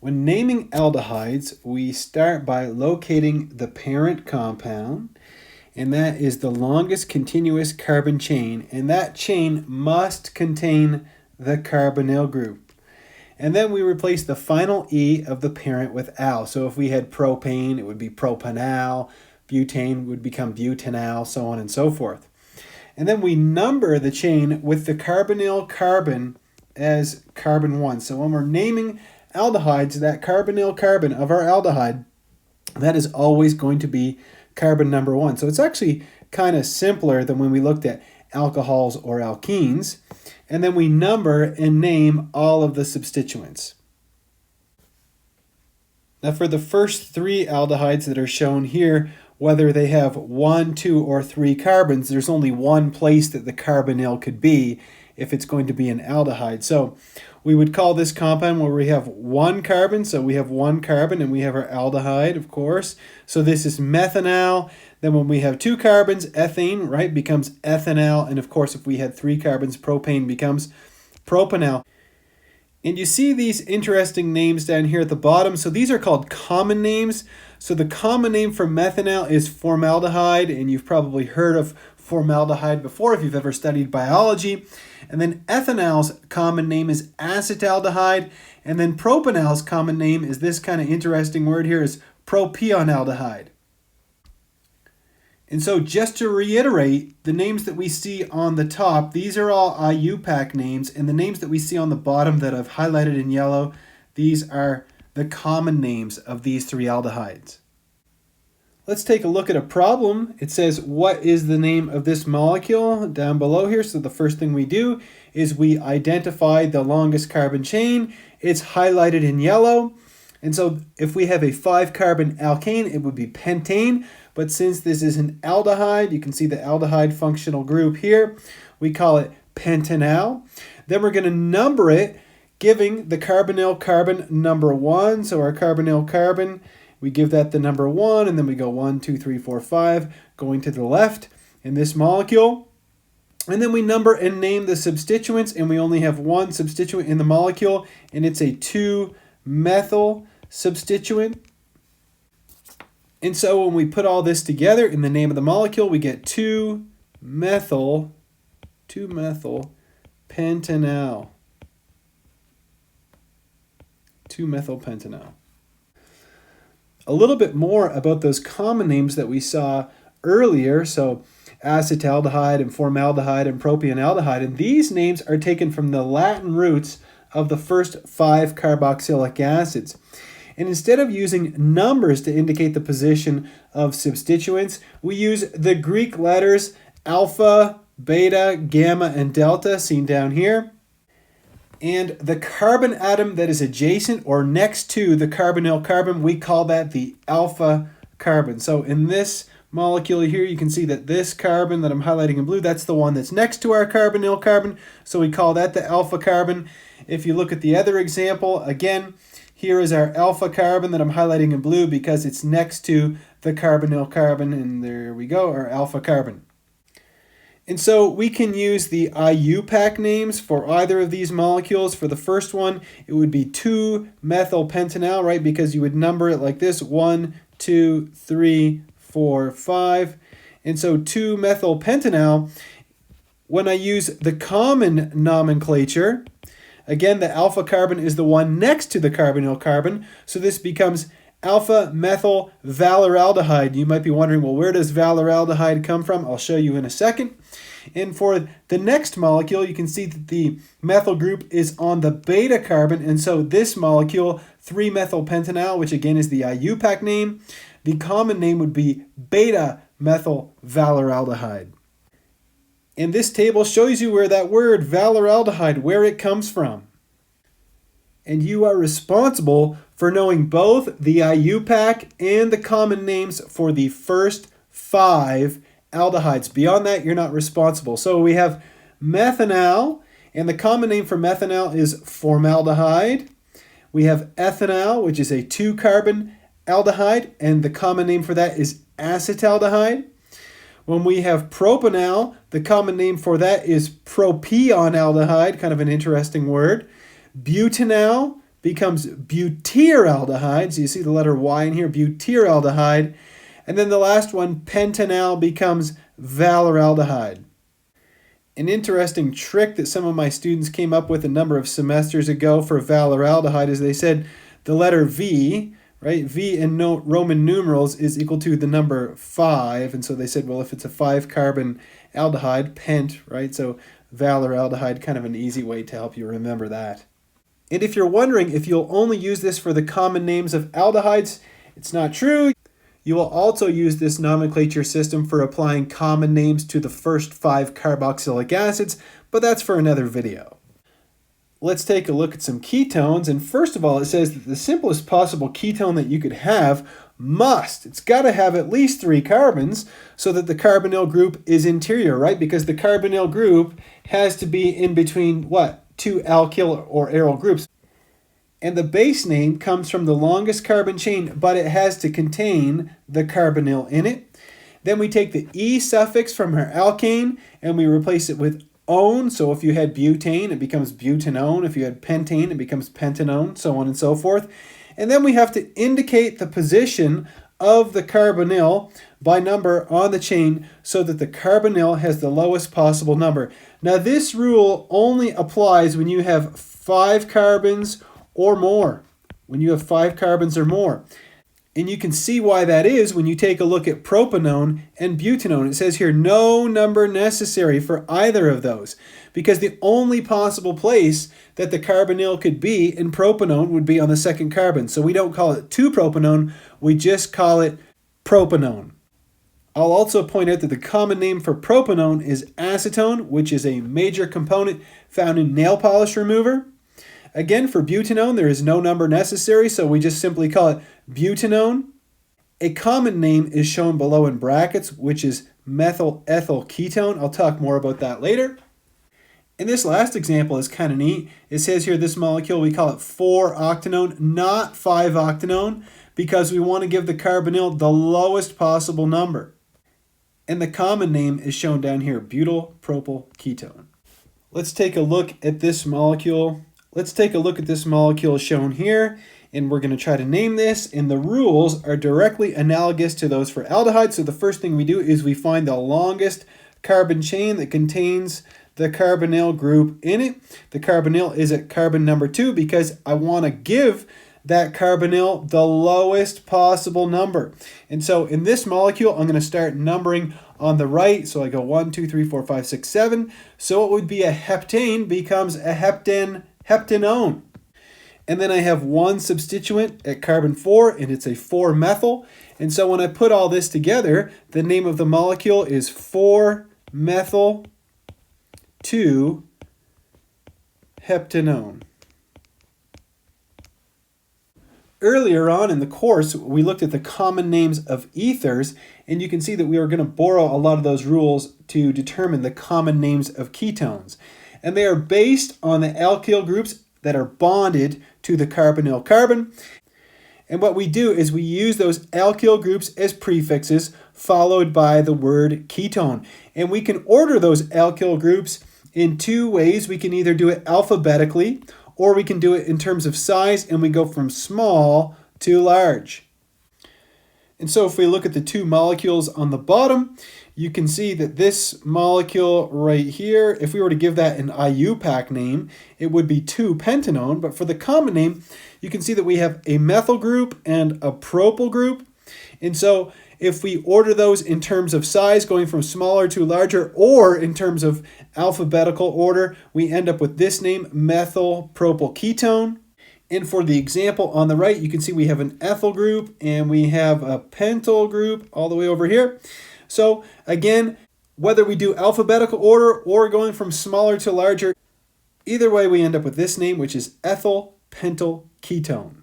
When naming aldehydes, we start by locating the parent compound, and that is the longest continuous carbon chain, and that chain must contain the carbonyl group. And then we replace the final E of the parent with al. So if we had propane, it would be propanal, butane would become butanal, so on and so forth. And then we number the chain with the carbonyl carbon as carbon 1. So when we're naming aldehydes, that carbonyl carbon of our aldehyde, that is always going to be carbon number 1. So it's actually kind of simpler than when we looked at alcohols or alkenes. And then we number and name all of the substituents. Now for the first 3 aldehydes that are shown here, whether they have 1, 2, or 3 carbons, there's only one place that the carbonyl could be if it's going to be an aldehyde. So we would call this compound where we have 1 carbon, so we have 1 carbon and we have our aldehyde, of course. So this is methanal. Then when we have 2 carbons, ethane, right, becomes ethanal. And of course, if we had 3 carbons, propane becomes propanal. And you see these interesting names down here at the bottom. So these are called common names. So the common name for methanal is formaldehyde, and you've probably heard of formaldehyde before if you've ever studied biology. And then ethanal's common name is acetaldehyde, and then propanal's common name is this kind of interesting word here is propionaldehyde. And so just to reiterate, the names that we see on the top, these are all IUPAC names, and the names that we see on the bottom that I've highlighted in yellow, these are the common names of these 3 aldehydes. Let's take a look at a problem. It says, what is the name of this molecule down below here? So the first thing we do is we identify the longest carbon chain. It's highlighted in yellow. And so if we have a 5-carbon alkane, it would be pentane. But since this is an aldehyde, you can see the aldehyde functional group here. We call it pentanal. Then we're going to number it, giving the carbonyl carbon number 1. So our carbonyl carbon, we give that the number 1, and then we go 1, 2, 3, 4, 5, going to the left in this molecule. And then we number and name the substituents, and we only have 1 substituent in the molecule, and it's a 2-methyl substituent. And so when we put all this together in the name of the molecule, we get 2-methyl pentanal. 2-methylpentanal. A little bit more about those common names that we saw earlier. So acetaldehyde and formaldehyde and propionaldehyde. And these names are taken from the Latin roots of the first 5 carboxylic acids. And instead of using numbers to indicate the position of substituents, we use the Greek letters alpha, beta, gamma, and delta, seen down here. And the carbon atom that is adjacent or next to the carbonyl carbon, we call that the alpha carbon. So in this molecule here, you can see that this carbon that I'm highlighting in blue, that's the one that's next to our carbonyl carbon. So we call that the alpha carbon. If you look at the other example, again, here is our alpha carbon that I'm highlighting in blue because it's next to the carbonyl carbon, and there we go, our alpha carbon. And so we can use the IUPAC names for either of these molecules. For the first one, it would be 2-methylpentanal, right? Because you would number it like this, 1, 2, 3, 4, 5. And so 2-methylpentanal, when I use the common nomenclature, again, the alpha carbon is the one next to the carbonyl carbon. So this becomes alpha-methyl valoraldehyde. You might be wondering, well, where does valoraldehyde come from? I'll show you in a second. And for the next molecule, you can see that the methyl group is on the beta carbon. And so this molecule, 3-methylpentanal, which again is the IUPAC name, the common name would be beta-methyl valoraldehyde. And this table shows you where that word valoraldehyde, where it comes from. And you are responsible for knowing both the IUPAC and the common names for the first 5 aldehydes. Beyond that, you're not responsible. So we have methanal, and the common name for methanal is formaldehyde. We have ethanal, which is a 2-carbon aldehyde, and the common name for that is acetaldehyde. When we have propanal, the common name for that is propionaldehyde, kind of an interesting word. Butanal, becomes butyraldehyde. So you see the letter Y in here, butyraldehyde. And then the last one, pentanal, becomes valeraldehyde. An interesting trick that some of my students came up with a number of semesters ago for valeraldehyde is they said the letter V, right? V in Roman numerals is equal to the number 5. And so they said, well, if it's a 5-carbon aldehyde, pent, right? So valeraldehyde, kind of an easy way to help you remember that. And if you're wondering if you'll only use this for the common names of aldehydes, it's not true. You will also use this nomenclature system for applying common names to the first 5 carboxylic acids, but that's for another video. Let's take a look at some ketones. And first of all, it says that the simplest possible ketone that you could have it's got to have at least 3 carbons so that the carbonyl group is interior, right? Because the carbonyl group has to be in between what? 2 alkyl or aryl groups. And the base name comes from the longest carbon chain, but it has to contain the carbonyl in it. Then we take the E suffix from our alkane and we replace it with -one. So if you had butane, it becomes butanone. If you had pentane, it becomes pentanone, so on and so forth. And then we have to indicate the position of the carbonyl by number on the chain so that the carbonyl has the lowest possible number. Now this rule only applies when you have 5 carbons or more. When you have 5 carbons or more. And you can see why that is when you take a look at propanone and butanone. It says here no number necessary for either of those, because the only possible place that the carbonyl could be in propanone would be on the second carbon. So we don't call it 2-propanone, we just call it propanone. I'll also point out that the common name for propanone is acetone, which is a major component found in nail polish remover. Again, for butanone, there is no number necessary, so we just simply call it butanone. A common name is shown below in brackets, which is methyl ethyl ketone. I'll talk more about that later. And this last example is kind of neat. It says here this molecule, we call it 4-octanone, not 5-octanone, because we want to give the carbonyl the lowest possible number. And the common name is shown down here, butyl propyl ketone. Let's take a look at this molecule. Let's take a look at this molecule shown here, and we're going to try to name this, and the rules are directly analogous to those for aldehyde. So the first thing we do is we find the longest carbon chain that contains the carbonyl group in it. The carbonyl is at carbon number 2 because I want to give that carbonyl the lowest possible number. And so in this molecule, I'm going to start numbering on the right. So I go 1, 2, 3, 4, 5, 6, 7. So it would be a heptane becomes a heptanone. And then I have one substituent at carbon 4, and it's a 4-methyl. And so when I put all this together, the name of the molecule is 4-methyl-2-heptanone. Earlier on in the course, we looked at the common names of ethers, and you can see that we are going to borrow a lot of those rules to determine the common names of ketones. And they are based on the alkyl groups that are bonded to the carbonyl carbon. And what we do is we use those alkyl groups as prefixes followed by the word ketone. And we can order those alkyl groups in 2 ways. We can either do it alphabetically, or we can do it in terms of size, and we go from small to large. And so if we look at the 2 molecules on the bottom, you can see that this molecule right here, if we were to give that an IUPAC name, it would be 2-pentanone. But for the common name, you can see that we have a methyl group and a propyl group. And so if we order those in terms of size, going from smaller to larger, or in terms of alphabetical order, we end up with this name, methyl propyl ketone. And for the example on the right, you can see we have an ethyl group and we have a pentyl group all the way over here. So again, whether we do alphabetical order or going from smaller to larger, either way we end up with this name, which is ethyl pentyl ketone.